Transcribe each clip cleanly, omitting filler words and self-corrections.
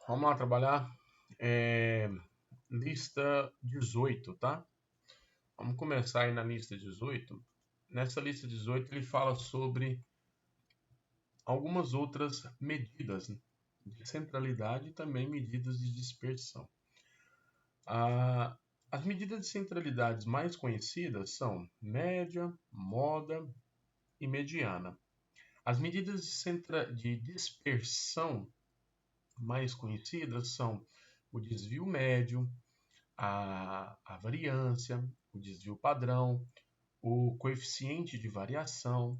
Vamos lá trabalhar. É, lista 18, tá? Vamos começar aí na lista 18. Nessa lista 18 ele fala sobre algumas outras medidas de centralidade e também medidas de dispersão. As medidas de centralidade mais conhecidas são média, moda e mediana. As medidas de dispersão mais conhecidas são o desvio médio, a variância, o desvio padrão, o coeficiente de variação.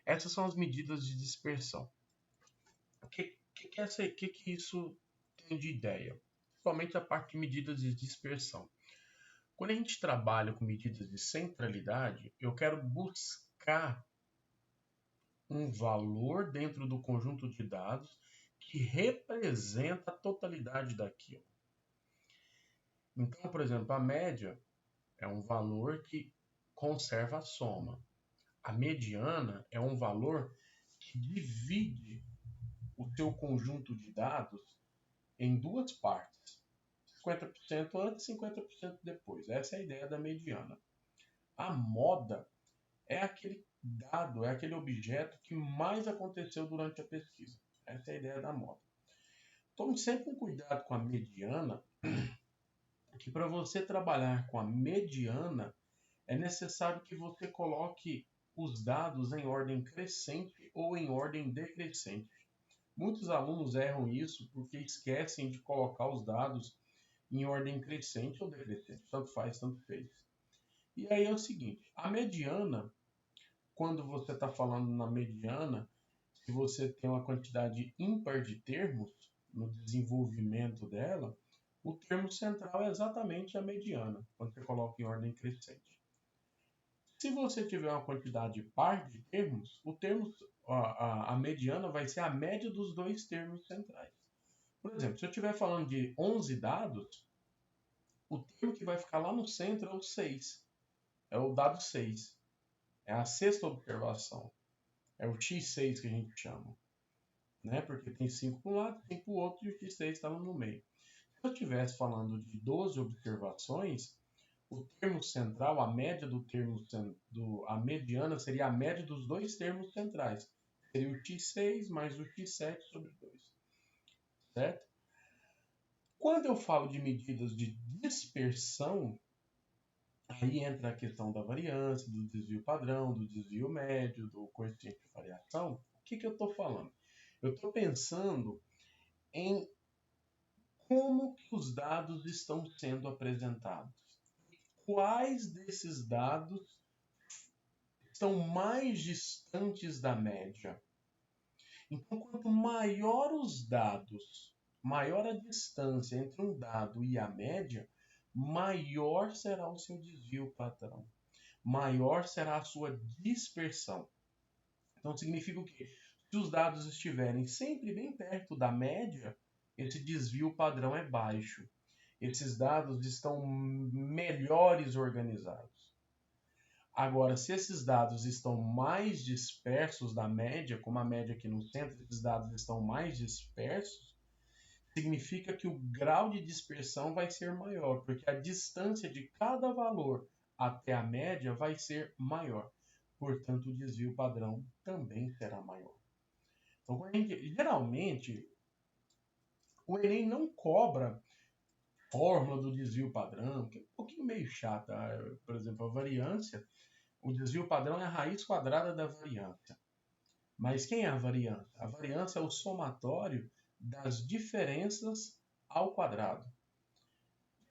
Essas são as medidas de dispersão. O que isso tem de ideia? Principalmente a parte de medidas de dispersão. Quando a gente trabalha com medidas de centralidade, eu quero buscar um valor dentro do conjunto de dados que representa a totalidade daquilo. Então, por exemplo, a média é um valor que conserva a soma. A mediana é um valor que divide o seu conjunto de dados em duas partes. 50% antes, 50% depois. Essa é a ideia da mediana. A moda é aquele dado, é aquele objeto que mais aconteceu durante a pesquisa. Essa é a ideia da moda. Tome sempre um cuidado com a mediana, que para você trabalhar com a mediana, é necessário que você coloque os dados em ordem crescente ou em ordem decrescente. Muitos alunos erram isso porque esquecem de colocar os dados em ordem crescente ou decrescente, tanto faz, tanto fez. E aí é o seguinte, a mediana, quando você está falando na mediana, se você tem uma quantidade ímpar de termos no desenvolvimento dela, o termo central é exatamente a mediana, quando você coloca em ordem crescente. Se você tiver uma quantidade par de termos, a mediana vai ser a média dos dois termos centrais. Por exemplo, se eu estiver falando de 11 dados, o termo que vai ficar lá no centro é o 6. É o dado 6. É a sexta observação. É o x6 que a gente chama. Né? Porque tem 5 para um lado, 5 para o outro e o x6 estava no meio. Se eu estivesse falando de 12 observações, o termo central, a média a mediana seria a média dos dois termos centrais. Seria o x6 mais o x7 sobre 2. Certo? Quando eu falo de medidas de dispersão, aí entra a questão da variância, do desvio padrão, do desvio médio, do coeficiente de variação. O que eu estou falando? Eu estou pensando em como que os dados estão sendo apresentados. Quais desses dados estão mais distantes da média? Então, quanto maior os dados, maior a distância entre um dado e a média, maior será o seu desvio padrão, maior será a sua dispersão. Então, significa o quê? Se os dados estiverem sempre bem perto da média, esse desvio padrão é baixo. Esses dados estão melhores organizados. Agora, se esses dados estão mais dispersos da média, como a média aqui no centro, esses dados estão mais dispersos, significa que o grau de dispersão vai ser maior, porque a distância de cada valor até a média vai ser maior. Portanto, o desvio padrão também será maior. Então, geralmente, o Enem não cobra fórmula do desvio padrão, que é um pouquinho meio chata. Por exemplo, a variância, o desvio padrão é a raiz quadrada da variância. Mas quem é a variância? A variância é o somatório das diferenças ao quadrado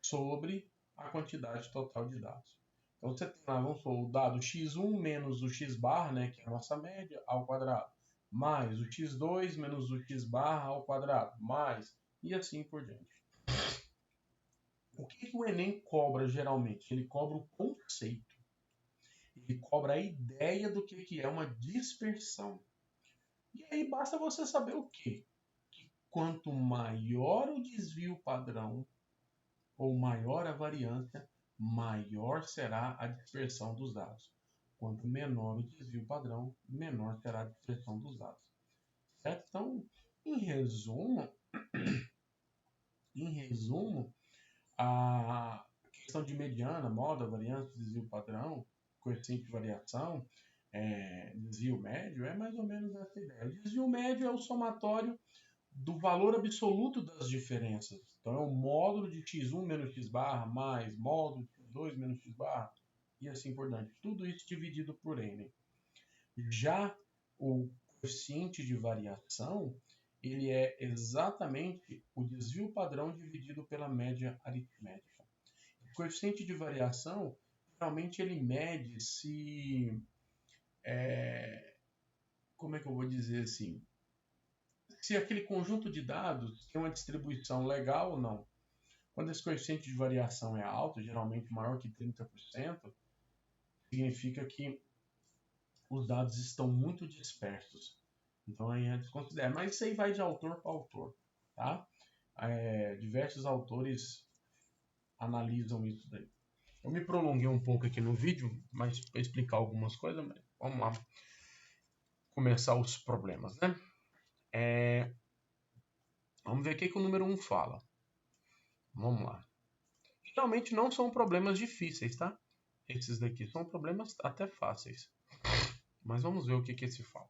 sobre a quantidade total de dados. Então você tem lá, vamos supor, o dado x1 menos o x bar, né, que é a nossa média, ao quadrado, mais o x2 menos o x bar ao quadrado, mais, e assim por diante. O que o Enem cobra geralmente? Ele cobra o conceito. Ele cobra a ideia do que é uma dispersão. E aí basta você saber o quê? Que quanto maior o desvio padrão, ou maior a variância, maior será a dispersão dos dados. Quanto menor o desvio padrão, menor será a dispersão dos dados. Certo? Então, em resumo, em resumo, a questão de mediana, moda, variância, desvio padrão, coeficiente de variação, desvio médio, é mais ou menos essa ideia. O desvio médio é o somatório do valor absoluto das diferenças. Então, é o módulo de x1 menos x barra mais módulo de x2 menos x barra e assim por diante. Tudo isso dividido por n. Já o coeficiente de variação, ele é exatamente o desvio padrão dividido pela média aritmética. O coeficiente de variação, realmente ele mede se... como é que eu vou dizer assim? Se aquele conjunto de dados tem uma distribuição legal ou não. Quando esse coeficiente de variação é alto, geralmente maior que 30%, significa que os dados estão muito dispersos. Então aí a gente considera. Mas isso aí vai de autor para autor. Tá? Diversos autores analisam isso daí. Eu me prolonguei um pouco aqui no vídeo, mas para explicar algumas coisas, mas vamos lá começar os problemas, né? Vamos ver o que o número 1 fala. Vamos lá. Geralmente não são problemas difíceis, tá? Esses daqui são problemas até fáceis. Mas vamos ver o que esse fala.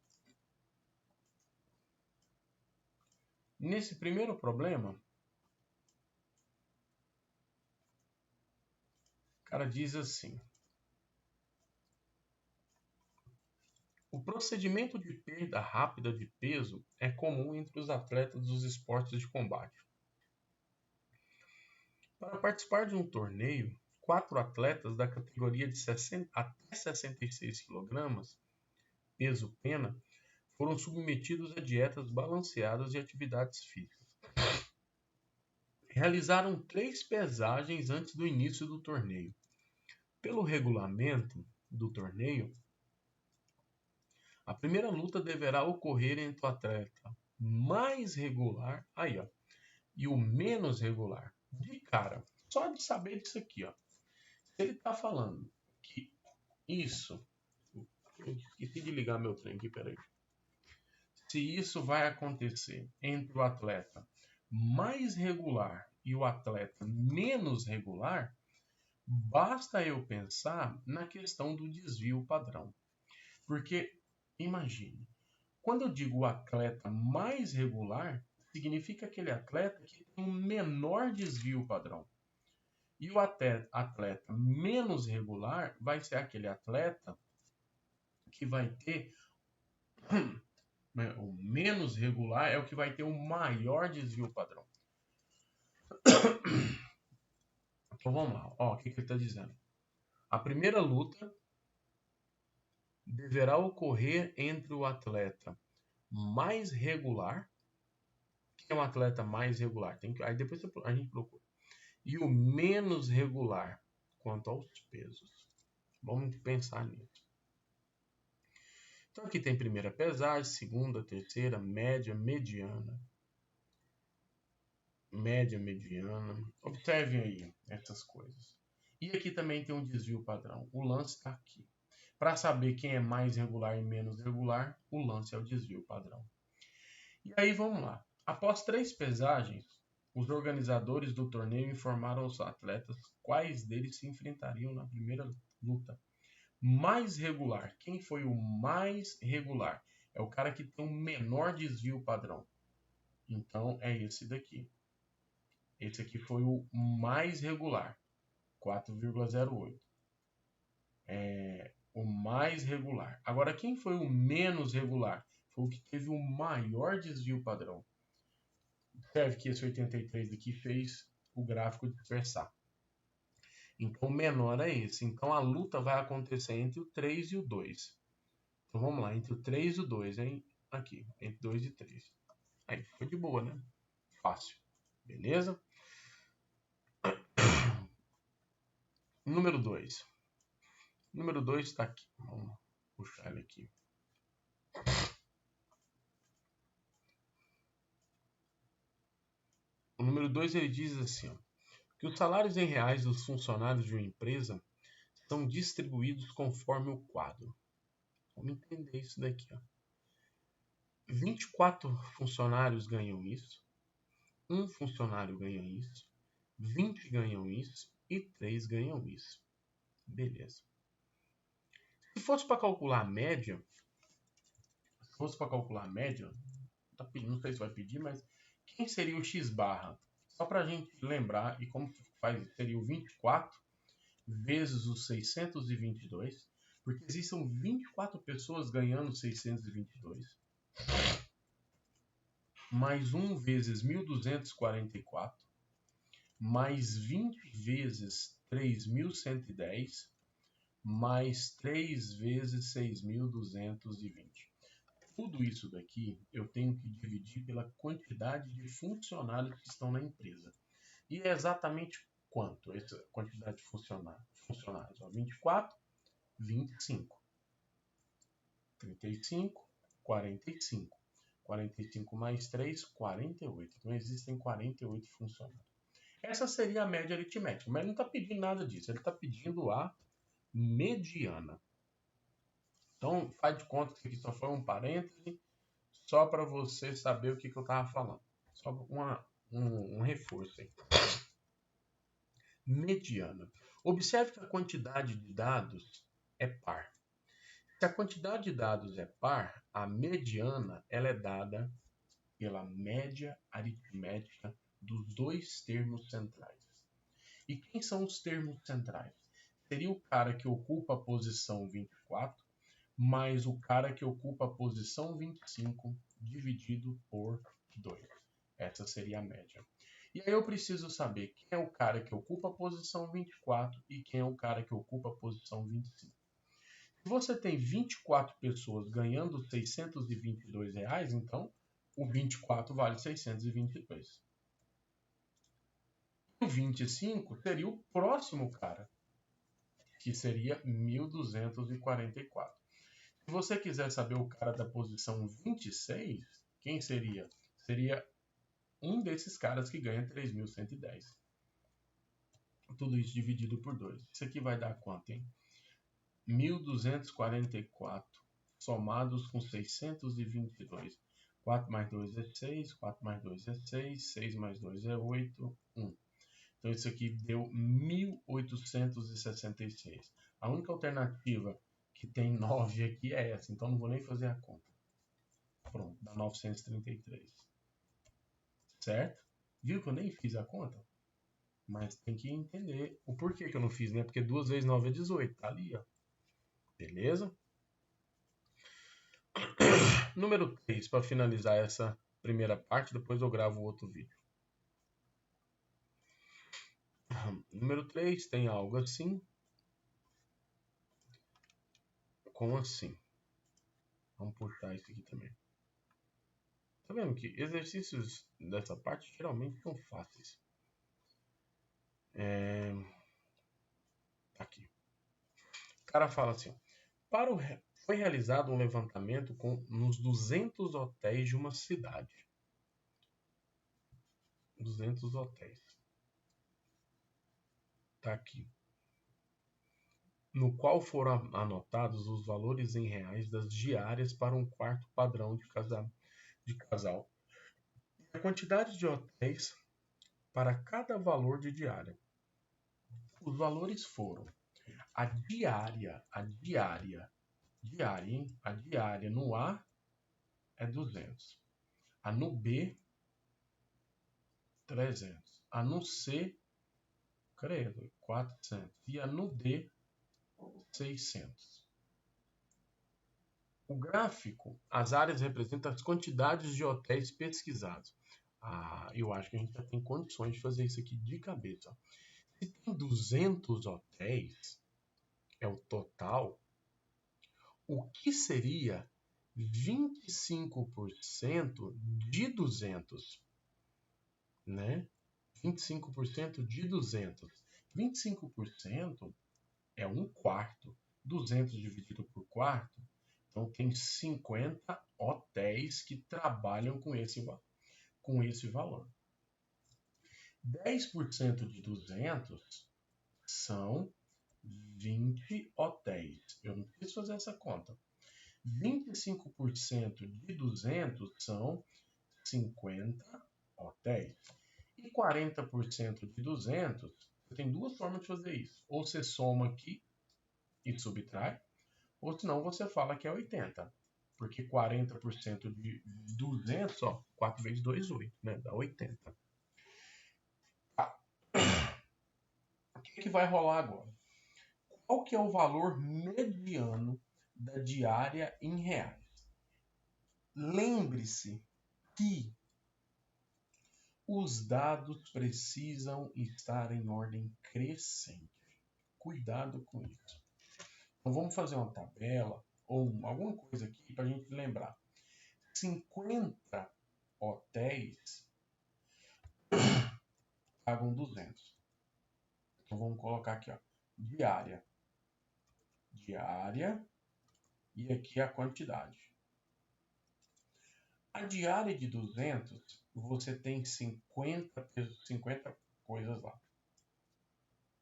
Nesse primeiro problema, o cara diz assim: o procedimento de perda rápida de peso é comum entre os atletas dos esportes de combate. Para participar de um torneio, 4 atletas da categoria de 60 até 66 kg, peso pena, foram submetidos a dietas balanceadas e atividades físicas. Realizaram 3 pesagens antes do início do torneio. Pelo regulamento do torneio, a primeira luta deverá ocorrer entre o atleta mais regular e o menos regular. De cara, só de saber disso aqui, se ele está falando que isso... Esqueci de ligar meu trem aqui, peraí. Se isso vai acontecer entre o atleta mais regular e o atleta menos regular, basta eu pensar na questão do desvio padrão. Porque, imagine, quando eu digo atleta mais regular, significa aquele atleta que tem um menor desvio padrão. E o atleta menos regular vai ser aquele atleta que vai ter... O menos regular é o que vai ter o maior desvio padrão. Então vamos lá. O que ele está dizendo? A primeira luta deverá ocorrer entre o atleta mais regular. Quem é um atleta mais regular? Aí depois a gente procura. E o menos regular quanto aos pesos. Vamos pensar nisso. Então aqui tem primeira pesagem, segunda, terceira, média, mediana. Média, mediana. Observem aí essas coisas. E aqui também tem um desvio padrão. O lance está aqui. Para saber quem é mais regular e menos regular, o lance é o desvio padrão. E aí vamos lá. Após 3 pesagens, os organizadores do torneio informaram aos atletas quais deles se enfrentariam na primeira luta. Mais regular. Quem foi o mais regular? É o cara que tem um menor desvio padrão. Então é esse daqui. Esse aqui foi o mais regular. 4,08. O mais regular. Agora, quem foi o menos regular? Foi o que teve o maior desvio padrão. Observe que esse 83 aqui fez o gráfico dispersar. Então, o menor é esse. Então, a luta vai acontecer entre o 3 e o 2. Então, vamos lá. Entre o 3 e o 2, hein? Aqui. Entre 2 e 3. Aí, ficou de boa, né? Fácil. Beleza? Número 2. Número 2 está aqui. Vamos puxar ele aqui. O número 2 ele diz assim, que os salários em reais dos funcionários de uma empresa são distribuídos conforme o quadro. Vamos entender isso daqui. 24 funcionários ganham isso. um funcionário ganha isso, 20 ganham isso e 3 ganham isso. Beleza. Se fosse para calcular a média, não sei se vai pedir, mas quem seria o x barra? Só para a gente lembrar, e como faz, seria o 24 vezes os 622, porque existem 24 pessoas ganhando 622, mais 1 vezes 1244, mais 20 vezes 3110, mais 3 vezes 6.220. Tudo isso daqui eu tenho que dividir pela quantidade de funcionários que estão na empresa. E é exatamente quanto essa quantidade de funcionários? 24, 25, 35, 45. 45 mais 3, 48. Então existem 48 funcionários. Essa seria a média aritmética, mas ele não está pedindo nada disso, ele está pedindo a mediana. Então faz de conta que isso aqui só foi um parêntese, só para você saber o que eu estava falando. Só um reforço aí. Mediana. Observe que a quantidade de dados é par. Se a quantidade de dados é par, a mediana ela é dada pela média aritmética dos dois termos centrais. E quem são os termos centrais? Seria o cara que ocupa a posição 24 mais o cara que ocupa a posição 25 dividido por 2. Essa seria a média. E aí eu preciso saber quem é o cara que ocupa a posição 24 e quem é o cara que ocupa a posição 25. Se você tem 24 pessoas ganhando R$ 622, então o 24 vale 622. O 25 seria o próximo cara, que seria 1.244. Se você quiser saber o cara da posição 26, quem seria? Seria um desses caras que ganha 3.110. Tudo isso dividido por 2. Isso aqui vai dar quanto, hein? 1.244 somados com 622. 4 mais 2 é 6, 4 mais 2 é 6, 6 mais 2 é 8, 1. Então isso aqui deu 1.866. A única alternativa que tem 9 aqui é essa, então não vou nem fazer a conta. Pronto, dá 933. Certo? Viu que eu nem fiz a conta? Mas tem que entender o porquê que eu não fiz, né? Porque 2 vezes 9 é 18, tá ali, ó. Beleza? Número 3, para finalizar essa primeira parte, depois eu gravo outro vídeo. Número 3 tem algo assim. Como assim? Vamos puxar isso aqui também. Tá vendo que exercícios dessa parte geralmente são fáceis. Aqui. O cara fala assim, foi realizado um levantamento nos 200 hotéis de uma cidade. 200 hotéis. Tá aqui. No qual foram anotados os valores em reais das diárias para um quarto padrão de casal. E a quantidade de hotéis para cada valor de diária. Os valores foram a diária, hein? A diária no A é 200. A no B, 300. A no C, credo, 400. E a no D, 600. O gráfico, as áreas representam as quantidades de hotéis pesquisados. Eu acho que a gente já tem condições de fazer isso aqui de cabeça. Se tem 200 hotéis, é o total, o que seria 25% de 200? Né? 25% de 200. 25% é um quarto. 200 dividido por quarto, então tem 50 hotéis que trabalham com esse valor. 10% de 200 são 20 hotéis. Eu não preciso fazer essa conta. 25% de 200 são 50 hotéis. E 40% de 200, você tem duas formas de fazer isso. Ou você soma aqui e subtrai, ou senão você fala que é 80. Porque 40% de 200, ó, 4 vezes 2, 8, né? Dá 80. Tá. O que vai rolar agora? Qual que é o valor mediano da diária em reais? Lembre-se que os dados precisam estar em ordem crescente. Cuidado com isso. Então vamos fazer uma tabela ou alguma coisa aqui para a gente lembrar. 50 hotéis pagam 200. Então vamos colocar aqui, ó, diária. Diária e aqui a quantidade. A diária de 200, você tem 50 coisas lá.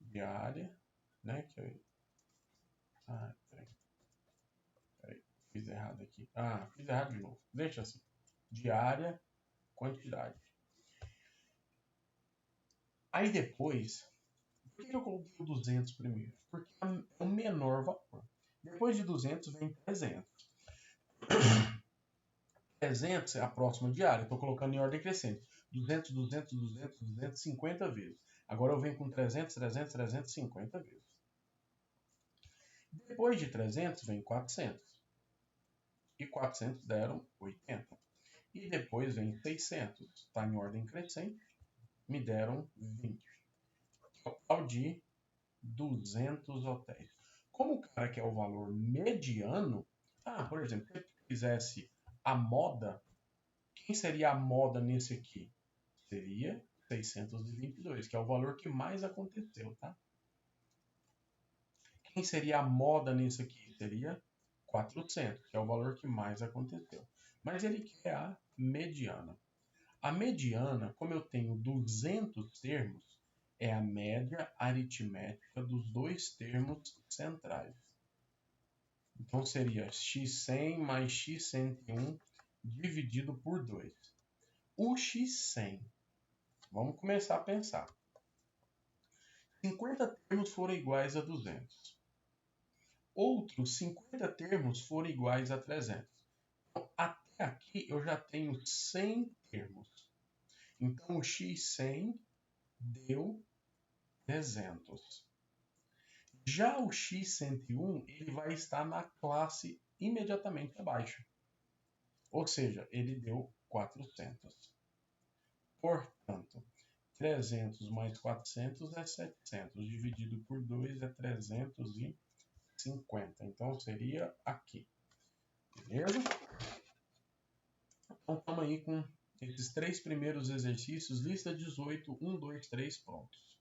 Diária, né? Peraí. Fiz errado aqui. Fiz errado de novo. Deixa assim. Diária, quantidade. Aí depois, por que eu coloquei o 200 primeiro? Porque é o menor valor. Depois de 200 vem 300. 300 é a próxima diária. Estou colocando em ordem crescente. 200, 200, 200, 250 vezes. Agora eu venho com 300, 300, 350 vezes. Depois de 300 vem 400. E 400 deram 80. E depois vem 600. Está em ordem crescente. Me deram 20. Total de 200 hotéis. Como o cara quer o valor mediano, por exemplo, se eu fizesse a moda, quem seria a moda nesse aqui? Seria 622, que é o valor que mais aconteceu, tá? Quem seria a moda nesse aqui? Seria 400, que é o valor que mais aconteceu. Mas ele quer a mediana. A mediana, como eu tenho 200 termos, é a média aritmética dos dois termos centrais. Então seria x100 mais x101 dividido por 2. O x100, vamos começar a pensar. 50 termos foram iguais a 200. Outros 50 termos foram iguais a 300. Então, até aqui eu já tenho 100 termos. Então o x100 deu 300. Já o x101 ele vai estar na classe imediatamente abaixo. Ou seja, ele deu 400. Portanto, 300 mais 400 é 700. Dividido por 2 é 350. Então seria aqui. Beleza? Então estamos aí com esses 3 primeiros exercícios. Lista 18, 1, 2, 3, prontos.